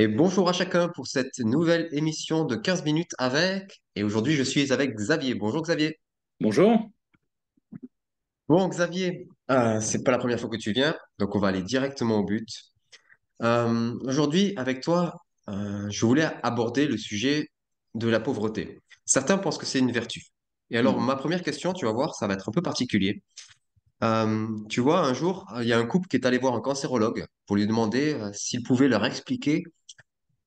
Et bonjour à chacun pour cette nouvelle émission de 15 minutes avec. Et aujourd'hui, je suis avec Xavier. Bonjour Xavier. Bonjour. Bon Xavier, c'est pas la première fois que tu viens, donc on va aller directement au but. Aujourd'hui, avec toi, je voulais aborder le sujet de la pauvreté. Certains pensent que c'est une vertu. Et alors, Mhm. ma première question, tu vas voir, ça va être un peu particulier. Tu vois, un jour, il y a un couple qui est allé voir un cancérologue pour lui demander s'il pouvait leur expliquer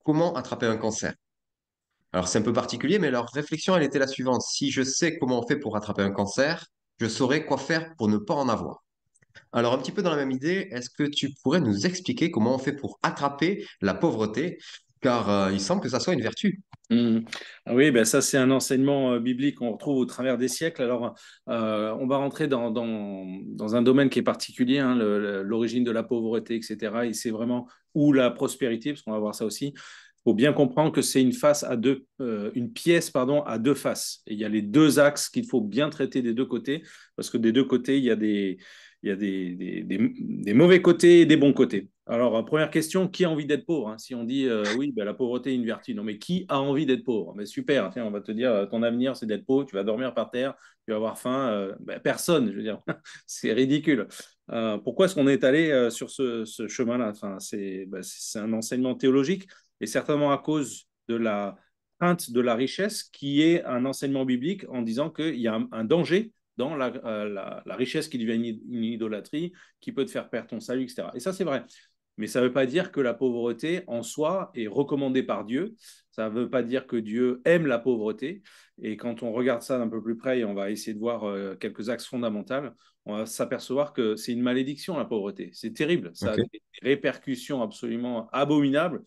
comment attraper un cancer. Alors, c'est un peu particulier, mais leur réflexion, elle était la suivante. Si je sais comment on fait pour attraper un cancer, je saurais quoi faire pour ne pas en avoir. Alors, un petit peu dans la même idée, est-ce que tu pourrais nous expliquer comment on fait pour attraper la pauvreté? Car il semble que ça soit une vertu. Mhm. Ah oui, ben ça c'est un enseignement biblique qu'on retrouve au travers des siècles. Alors, on va rentrer dans un domaine qui est particulier, hein, l'origine de la pauvreté, etc. Et c'est vraiment où la prospérité, parce qu'on va voir ça aussi. Il faut bien comprendre que c'est une pièce, pardon, à deux faces. Et il y a les deux axes qu'il faut bien traiter des deux côtés, parce que des deux côtés, il y a des mauvais côtés et des bons côtés. Alors, première question, qui a envie d'être pauvre, hein? Si on dit oui, ben, la pauvreté est une vertu. Non, mais qui a envie d'être pauvre? Mais super, tiens, on va te dire, ton avenir, c'est d'être pauvre, tu vas dormir par terre, tu vas avoir faim. Ben, personne, je veux dire, c'est ridicule. Pourquoi est-ce qu'on est allé sur ce chemin-là? Enfin, c'est un enseignement théologique et certainement à cause de la crainte de la richesse qui est un enseignement biblique en disant qu'il y a un danger dans la richesse qui devient une idolâtrie, qui peut te faire perdre ton salut, etc. Et ça, c'est vrai. Mais ça ne veut pas dire que la pauvreté en soi est recommandée par Dieu. Ça ne veut pas dire que Dieu aime la pauvreté. Et quand on regarde ça d'un peu plus près et on va essayer de voir quelques axes fondamentaux, on va s'apercevoir que c'est une malédiction, la pauvreté. C'est terrible. Ça a OK. des répercussions absolument abominables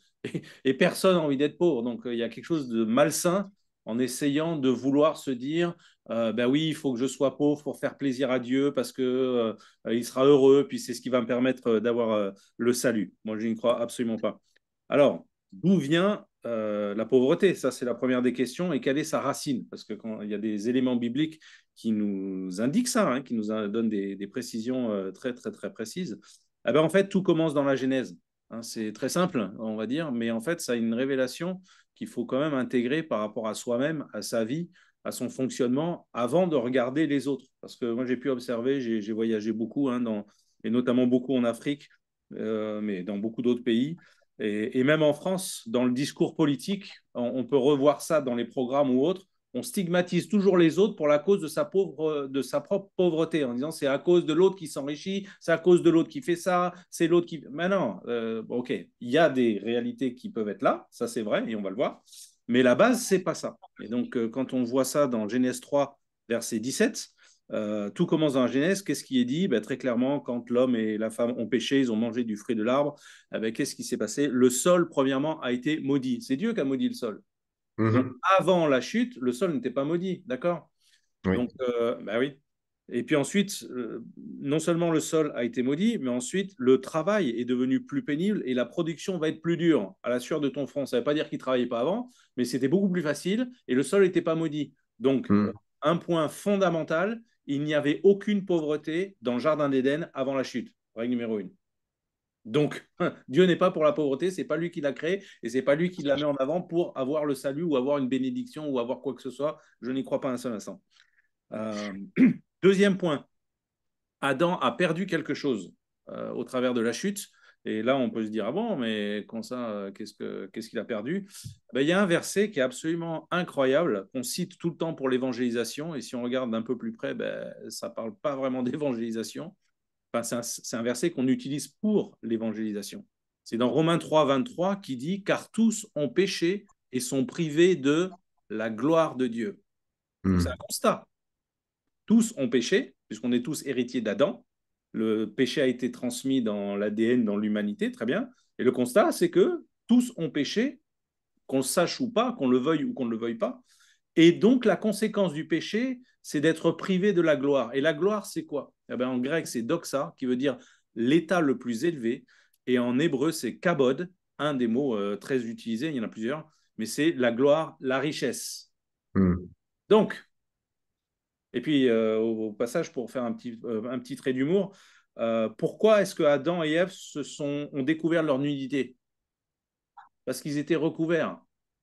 et personne n'a envie d'être pauvre. Donc, il y a quelque chose de malsain en essayant de vouloir se dire ben oui, il faut que je sois pauvre pour faire plaisir à Dieu parce que il sera heureux, puis c'est ce qui va me permettre d'avoir le salut. Moi, je n'y crois absolument pas. Alors, d'où vient la pauvreté? Ça, c'est la première des questions. Et quelle est sa racine? Parce que quand il y a des éléments bibliques qui nous indiquent ça, hein, qui nous donnent des précisions très, très, très précises. Eh ben, en fait, tout commence dans la Genèse. Hein, c'est très simple, on va dire, mais en fait, ça a une révélation qu'il faut quand même intégrer par rapport à soi-même, à sa vie, à son fonctionnement, avant de regarder les autres. Parce que moi, j'ai pu observer, j'ai voyagé beaucoup, hein, et notamment beaucoup en Afrique, mais dans beaucoup d'autres pays. Et même en France, dans le discours politique, on peut revoir ça dans les programmes ou autres. On stigmatise toujours les autres pour la cause de sa propre pauvreté, en disant c'est à cause de l'autre qui s'enrichit, c'est à cause de l'autre qui fait ça, c'est l'autre qui. Mais non, ok, il y a des réalités qui peuvent être là, ça c'est vrai, et on va le voir. Mais la base, c'est pas ça. Et donc, quand on voit ça dans Genèse 3, verset 17, tout commence dans la Genèse. Qu'est-ce qui est dit? Ben, très clairement, quand l'homme et la femme ont péché, ils ont mangé du fruit de l'arbre. Eh ben, qu'est-ce qui s'est passé? Le sol, premièrement, a été maudit. C'est Dieu qui a maudit le sol. Donc, Mhm. avant la chute, le sol n'était pas maudit. D'accord? Oui. Donc, bah oui. Et puis ensuite, non seulement le sol a été maudit, mais ensuite le travail est devenu plus pénible et la production va être plus dure à la sueur de ton front. Ça ne veut pas dire qu'il ne travaillait pas avant, mais c'était beaucoup plus facile et le sol n'était pas maudit. Donc, Mhm. un point fondamental, il n'y avait aucune pauvreté dans le jardin d'Éden avant la chute. Règle numéro une. Donc, Dieu n'est pas pour la pauvreté, c'est pas lui qui l'a créé et c'est pas lui qui la met en avant pour avoir le salut ou avoir une bénédiction ou avoir quoi que ce soit. Je n'y crois pas un seul instant. Euh, Deuxième point, Adam a perdu quelque chose au travers de la chute. Et là, on peut se dire, ah bon, mais quand ça, qu'est-ce qu'il a perdu? Ben, il y a un verset qui est absolument incroyable, qu'on cite tout le temps pour l'évangélisation. Et si on regarde d'un peu plus près, ben, ça ne parle pas vraiment d'évangélisation. Enfin, c'est un verset qu'on utilise pour l'évangélisation. C'est dans Romains 3, 23 qui dit, car tous ont péché et sont privés de la gloire de Dieu. Donc c'est un Mhm. constat. Tous ont péché, puisqu'on est tous héritiers d'Adam. Le péché a été transmis dans l'ADN, dans l'humanité, très bien. Et le constat, c'est que tous ont péché, qu'on le sache ou pas, qu'on le veuille ou qu'on ne le veuille pas. Et donc, la conséquence du péché, c'est d'être privé de la gloire. Et la gloire, c'est quoi? Eh bien, en grec, c'est doxa, qui veut dire l'état le plus élevé. Et en hébreu, c'est kabod, un des mots très utilisés, il y en a plusieurs, mais c'est la gloire, la richesse. Mhm. Donc, et puis, au passage, pour faire un petit trait d'humour, pourquoi est-ce que Adam et Ève ont découvert leur nudité? Parce qu'ils étaient recouverts.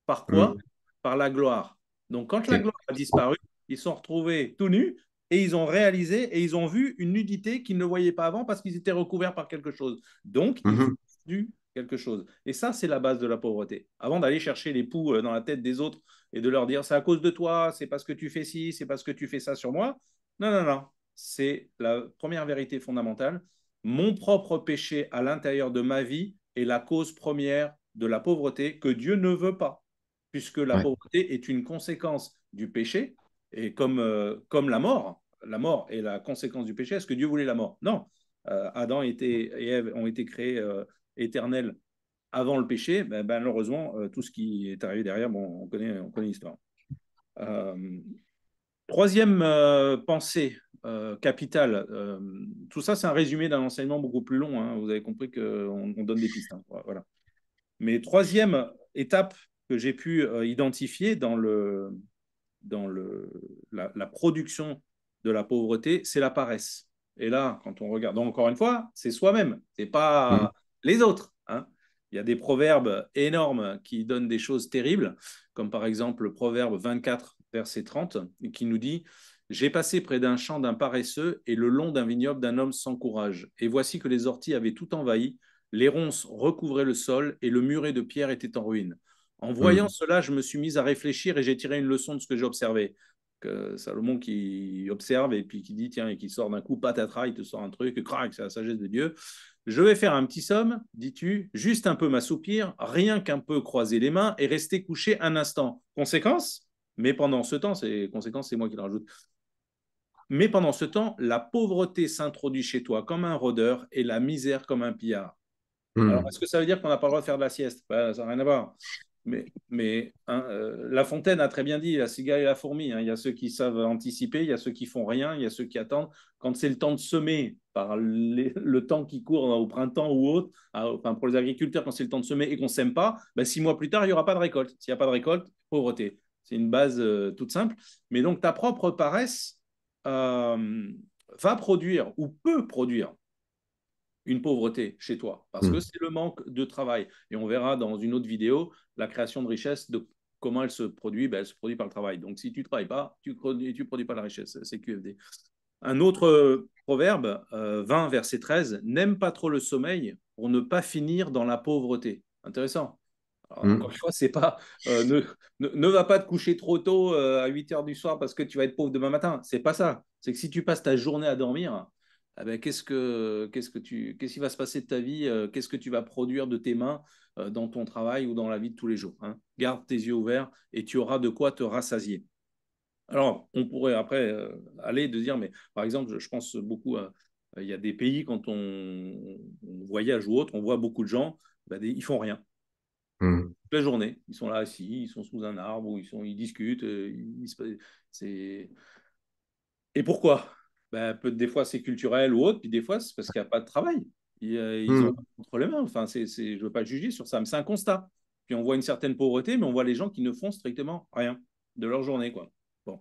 Par quoi? Hmm. Par la gloire. Donc, quand la Ok. gloire a disparu, ils se sont retrouvés tout nus et ils ont réalisé et ils ont vu une nudité qu'ils ne voyaient pas avant parce qu'ils étaient recouverts par quelque chose. Donc, ils Mhm. ont vu quelque chose. Et ça, c'est la base de la pauvreté. Avant d'aller chercher les poux dans la tête des autres et de leur dire c'est à cause de toi, c'est parce que tu fais ci, c'est parce que tu fais ça sur moi. Non, non, non. C'est la première vérité fondamentale. Mon propre péché à l'intérieur de ma vie est la cause première de la pauvreté que Dieu ne veut pas, puisque la Ouais. pauvreté est une conséquence du péché, et comme la mort est la conséquence du péché. Est-ce que Dieu voulait la mort? Non. Adam et Ève ont été créés éternels avant le péché. Ben, malheureusement, tout ce qui est arrivé derrière, bon, on connaît l'histoire. Euh, Troisième pensée capitale, tout ça c'est un résumé d'un enseignement beaucoup plus long, hein. Vous avez compris qu'on donne des pistes, hein. Voilà. Mais troisième étape que j'ai pu identifier dans la production de la pauvreté, c'est la paresse. Et là, quand on regarde, donc encore une fois, c'est soi-même, c'est Hmm. pas les autres, hein. Il y a des proverbes énormes qui donnent des choses terribles, comme par exemple le proverbe 24, verset 30, qui nous dit j'ai passé près d'un champ d'un paresseux et le long d'un vignoble d'un homme sans courage. Et voici que les orties avaient tout envahi, les ronces recouvraient le sol et le muret de pierre était en ruine. En voyant Hmm. cela, je me suis mis à réfléchir et j'ai tiré une leçon de ce que j'ai observé. Que Salomon qui observe et puis qui dit, tiens, et qui sort d'un coup, patatras, il te sort un truc, crac, c'est la sagesse de Dieu. Je vais faire un petit somme, dis-tu, juste un peu m'assoupir, rien qu'un peu croiser les mains et rester couché un instant. Conséquence, mais pendant ce temps, c'est moi qui le rajoute. Mais pendant ce temps, la pauvreté s'introduit chez toi comme un rôdeur et la misère comme un pillard. Alors, Hmm. est-ce que ça veut dire qu'on n'a pas le droit de faire de la sieste? Ben, ça n'a rien à voir. Mais La Fontaine a très bien dit, la cigale et la fourmi, hein. Il y a ceux qui savent anticiper, il y a ceux qui font rien, il y a ceux qui attendent. Quand c'est le temps de semer, par le temps qui court au printemps ou autre, enfin pour les agriculteurs, quand c'est le temps de semer et qu'on ne sème pas, ben 6 mois plus tard, il n'y aura pas de récolte. S'il n'y a pas de récolte, pauvreté. C'est une base toute simple. Mais donc ta propre paresse euh, va produire ou peut produire une pauvreté chez toi, parce que Hmm. c'est le manque de travail. Et on verra dans une autre vidéo la création de richesse, de comment elle se produit. Ben, elle se produit par le travail. Donc si tu ne travailles pas, tu ne produis pas la richesse. C'est QFD. Un autre proverbe, 20, verset 13, n'aime pas trop le sommeil pour ne pas finir dans la pauvreté. Intéressant. Alors, encore Hmm. une fois, c'est pas ne va pas te coucher trop tôt à 8 heures du soir parce que tu vas être pauvre demain matin. C'est pas ça. C'est que si tu passes ta journée à dormir, eh ben, qu'est-ce qui va se passer de ta vie? Qu'est-ce que tu vas produire de tes mains dans ton travail ou dans la vie de tous les jours, hein? Garde tes yeux ouverts et tu auras de quoi te rassasier. Alors, on pourrait après aller de dire, mais par exemple, je pense beaucoup à, il y a des pays quand on voyage ou autre, on voit beaucoup de gens, ben, ils font rien Hmm. toute la journée. Ils sont là assis, ils sont sous un arbre, ou ils discutent. C'est... Et pourquoi? Ben, des fois, c'est culturel ou autre, puis des fois, c'est parce qu'il n'y a pas de travail. Ils ont Hmm. entre les mains. Enfin, je ne veux pas juger sur ça, mais c'est un constat. Puis on voit une certaine pauvreté, mais on voit les gens qui ne font strictement rien de leur journée, quoi. Bon,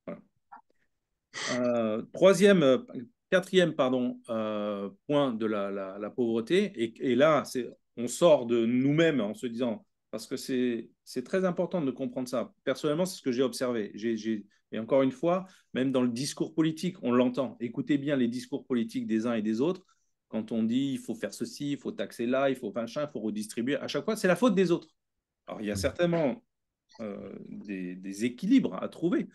voilà. Troisième, quatrième, pardon, point de la pauvreté, et là, on sort de nous-mêmes en se disant, parce que c'est très important de comprendre ça. Personnellement, c'est ce que j'ai observé. Et encore une fois, même dans le discours politique, on l'entend. Écoutez bien les discours politiques des uns et des autres. Quand on dit il faut faire ceci, il faut taxer là, il faut machin, il faut redistribuer, à chaque fois, c'est la faute des autres. Alors, il y a certainement des équilibres à trouver,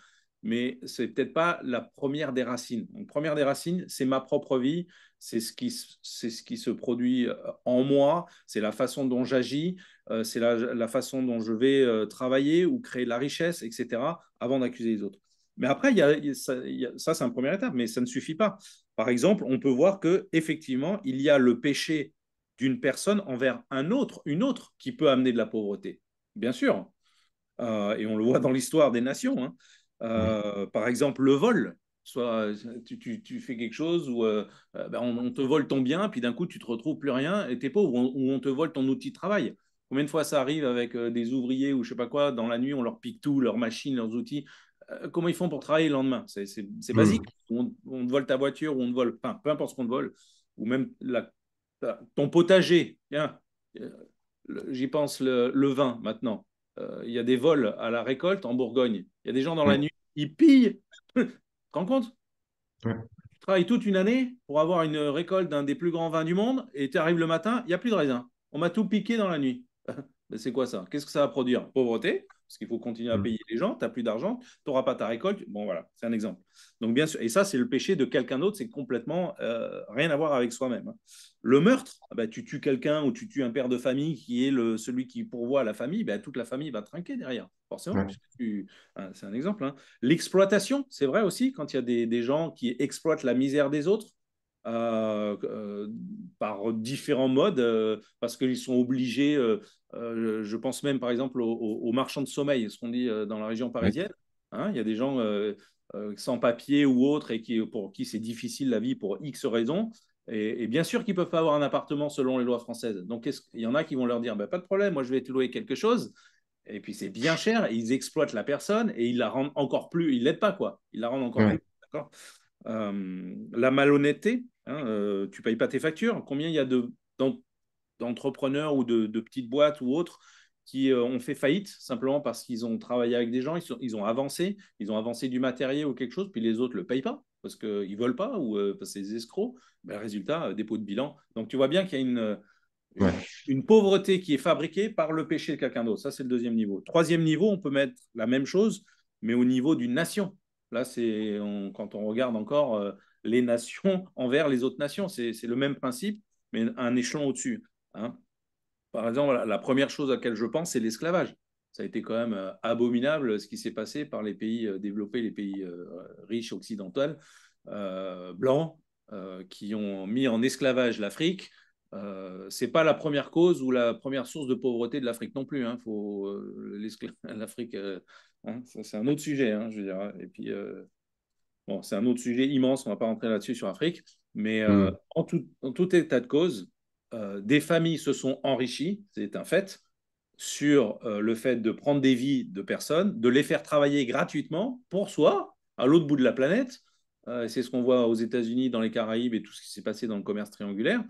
mais c'est peut-être pas la première des racines. Donc, première des racines, c'est ma propre vie, c'est ce qui se produit en moi, c'est la façon dont j'agis, c'est la façon dont je vais travailler ou créer de la richesse, etc., avant d'accuser les autres. Mais après, ça, c'est une première étape, mais ça ne suffit pas. Par exemple, on peut voir que effectivement, il y a le péché d'une personne envers une autre, qui peut amener de la pauvreté. Bien sûr, et on le voit dans l'histoire des nations, hein. Oui. Par exemple, le vol. Soit tu fais quelque chose où ben, on te vole ton bien, puis d'un coup tu te retrouves plus rien et t'es pauvre, ou on te vole ton outil de travail. Combien de fois ça arrive avec des ouvriers ou je sais pas quoi, dans la nuit on leur pique tout, leurs machines, leurs outils. Comment ils font pour travailler le lendemain? C'est basique. Hmm. On te vole ta voiture, ou on te vole, enfin peu importe ce qu'on te vole, ou même ton potager. Tiens, j'y pense, le vin maintenant. Il y a des vols à la récolte en Bourgogne. Il y a des gens dans la Ouais, nuit, ils pillent. Tu te rends compte? ouais, Tu travailles toute une année pour avoir une récolte d'un des plus grands vins du monde et tu arrives le matin, il n'y a plus de raisin. On m'a tout piqué dans la nuit. Ben, c'est quoi ça? Qu'est-ce que ça va produire? Pauvreté, parce qu'il faut continuer à mm, payer les gens, tu n'as plus d'argent, tu n'auras pas ta récolte. Bon, voilà, c'est un exemple. Donc, bien sûr, et ça, c'est le péché de quelqu'un d'autre, c'est complètement rien à voir avec soi-même. Hein. Le meurtre, ben, tu tues quelqu'un ou tu tues un père de famille qui est celui qui pourvoit à la famille, ben, toute la famille va trinquer derrière, forcément, ouais, puisque hein, c'est un exemple. Hein. L'exploitation, c'est vrai aussi, quand il y a des gens qui exploitent la misère des autres, euh, euh, par différents modes, parce qu'ils sont obligés, je pense même par exemple aux marchands de sommeil, ce qu'on dit dans la région ouais, parisienne. Hein, il y a des gens sans papier ou autres et pour qui c'est difficile la vie pour X raisons. Et bien sûr qu'ils ne peuvent pas avoir un appartement selon les lois françaises. Donc, il y en a qui vont leur dire bah, pas de problème, moi je vais te louer quelque chose. Et puis c'est bien cher, ils exploitent la personne et ils la rendent encore plus, ils l'aident pas quoi, ils la rendent encore plus. ouais, D'accord. La malhonnêteté, hein, tu payes pas tes factures. Combien il y a d'entrepreneurs ou de petites boîtes ou autres qui ont fait faillite simplement parce qu'ils ont travaillé avec des gens, ils ont avancé du matériel ou quelque chose, puis les autres ne le payent pas parce qu'ils ne veulent pas ou parce que c'est des escrocs. Ben, résultat, dépôt de bilan. Donc tu vois bien qu'il y a une, ouais. une pauvreté qui est fabriquée par le péché de quelqu'un d'autre. Ça, c'est le deuxième niveau. Troisième niveau, on peut mettre la même chose, mais au niveau d'une nation. Là, quand on regarde encore les nations envers les autres nations, c'est le même principe, mais un échelon au-dessus. Hein. Par exemple, la première chose à laquelle je pense, c'est l'esclavage. Ça a été quand même abominable ce qui s'est passé par les pays développés, les pays riches occidentaux, blancs, qui ont mis en esclavage l'Afrique. C'est pas la première cause ou la première source de pauvreté de l'Afrique non plus. Hein. L'Afrique, hein, c'est un autre sujet. Hein, je veux dire. Et puis, bon, c'est un autre sujet immense, on ne va pas rentrer là-dessus sur Afrique, mais Mm, en tout état de cause, des familles se sont enrichies, c'est un fait, sur le fait de prendre des vies de personnes, de les faire travailler gratuitement pour soi, à l'autre bout de la planète. C'est ce qu'on voit aux États-Unis, dans les Caraïbes et tout ce qui s'est passé dans le commerce triangulaire.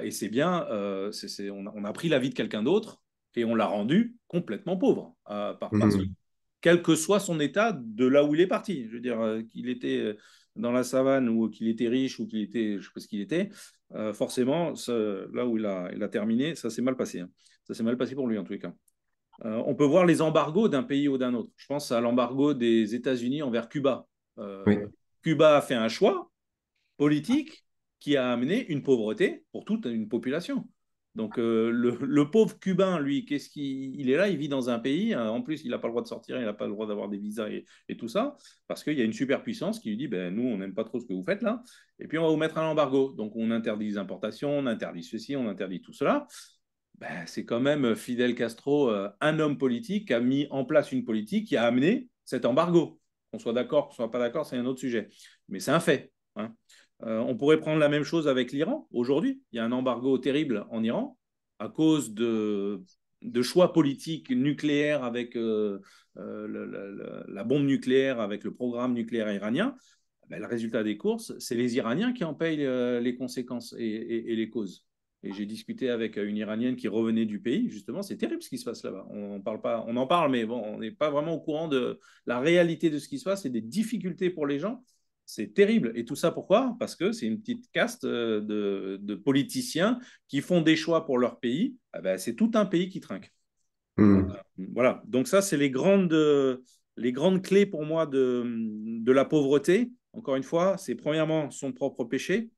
Et c'est bien, on a pris la vie de quelqu'un d'autre et on l'a rendu complètement pauvre, parce que mm, quel que soit son état de là où il est parti. Je veux dire, qu'il était dans la savane ou qu'il était riche ou qu'il était, je ne sais pas ce qu'il était, forcément, là où il a terminé, ça s'est mal passé. Hein. Ça s'est mal passé pour lui en tous les cas. On peut voir les embargos d'un pays ou d'un autre. Je pense à l'embargo des États-Unis envers Cuba. oui. Cuba a fait un choix politique qui a amené une pauvreté pour toute une population. Donc le pauvre Cubain, lui, qu'est-ce qu'il il est là, il vit dans un pays, en plus il n'a pas le droit de sortir, il n'a pas le droit d'avoir des visas et tout ça, parce qu'il y a une superpuissance qui lui dit, ben, nous, on n'aime pas trop ce que vous faites là, et puis on va vous mettre un embargo. Donc on interdit les importations, on interdit ceci, on interdit tout cela. Ben, c'est quand même Fidel Castro, un homme politique, qui a mis en place une politique qui a amené cet embargo. Qu'on soit d'accord, qu'on soit pas d'accord, c'est un autre sujet. Mais c'est un fait. Hein. On pourrait prendre la même chose avec l'Iran. Aujourd'hui, il y a un embargo terrible en Iran à cause de choix politiques nucléaires avec la bombe nucléaire, avec le programme nucléaire iranien. Ben, le résultat des courses, c'est les Iraniens qui en payent les conséquences et les causes. Et j'ai discuté avec une Iranienne qui revenait du pays. Justement, c'est terrible ce qui se passe là-bas. On parle pas, on en parle, mais bon, on n'est pas vraiment au courant de la réalité de ce qui se passe et des difficultés pour les gens. C'est terrible. Et tout ça, pourquoi? Parce que c'est une petite caste de politiciens qui font des choix pour leur pays. Ah ben, c'est tout un pays qui trinque. Mm, Voilà. Donc ça, c'est les grandes clés pour moi de la pauvreté. Encore une fois, c'est premièrement son propre péché.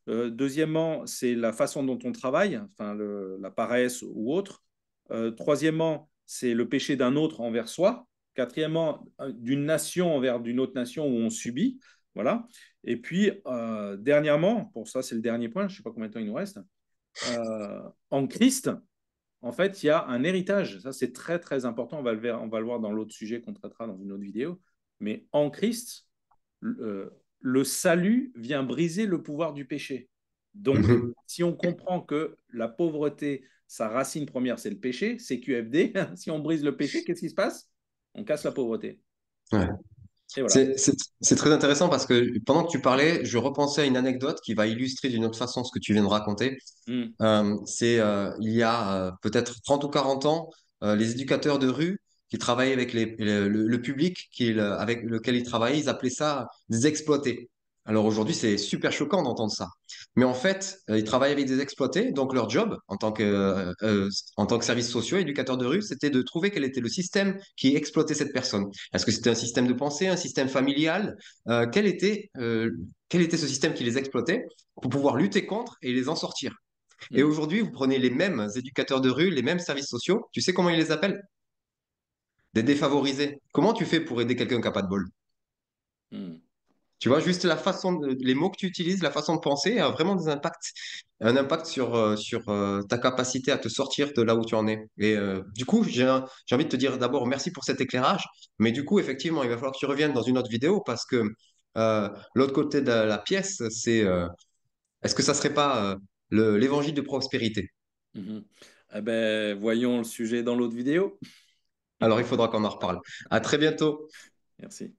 Deuxièmement, c'est la façon dont on travaille, enfin la paresse ou autre. Troisièmement, c'est le péché d'un autre envers soi. Quatrièmement, d'une nation envers d'une autre nation où on subit. Voilà. Et puis, dernièrement, pour ça, c'est le dernier point, je ne sais pas combien de temps il nous reste, en Christ, en fait, il y a un héritage. Ça, c'est très, très important. On va le voir dans l'autre sujet qu'on traitera dans une autre vidéo. Mais en Christ, le salut vient briser le pouvoir du péché. Donc, mhm, si on comprend que la pauvreté, sa racine première, c'est le péché, c'est QFD. Si on brise le péché, qu'est-ce qui se passe? On casse la pauvreté. ouais. Et voilà. C'est très intéressant parce que pendant que tu parlais, je repensais à une anecdote qui va illustrer d'une autre façon ce que tu viens de raconter. Mm, Il y a peut-être 30 ou 40 ans, les éducateurs de rue qui travaillaient avec le public avec lequel ils travaillaient, ils appelaient ça des exploités. Alors aujourd'hui, c'est super choquant d'entendre ça. Mais en fait, ils travaillaient avec des exploités, donc leur job en tant que services sociaux, éducateurs de rue, c'était de trouver quel était le système qui exploitait cette personne. Est-ce que c'était un système de pensée, un système familial? Quel était ce système qui les exploitait pour pouvoir lutter contre et les en sortir? Et mm, aujourd'hui, vous prenez les mêmes éducateurs de rue, les mêmes services sociaux. Tu sais comment ils les appellent? Des défavorisés. Comment tu fais pour aider quelqu'un qui n'a pas de bol? mm. Tu vois, juste les mots que tu utilises, la façon de penser a vraiment un impact sur ta capacité à te sortir de là où tu en es. Et du coup, j'ai envie de te dire d'abord merci pour cet éclairage, mais du coup, effectivement, il va falloir que tu reviennes dans une autre vidéo parce que l'autre côté de la pièce, est-ce que ça serait pas l'évangile de prospérité? Mhm. Eh ben, voyons le sujet dans l'autre vidéo. Alors, il faudra qu'on en reparle. À très bientôt. Merci.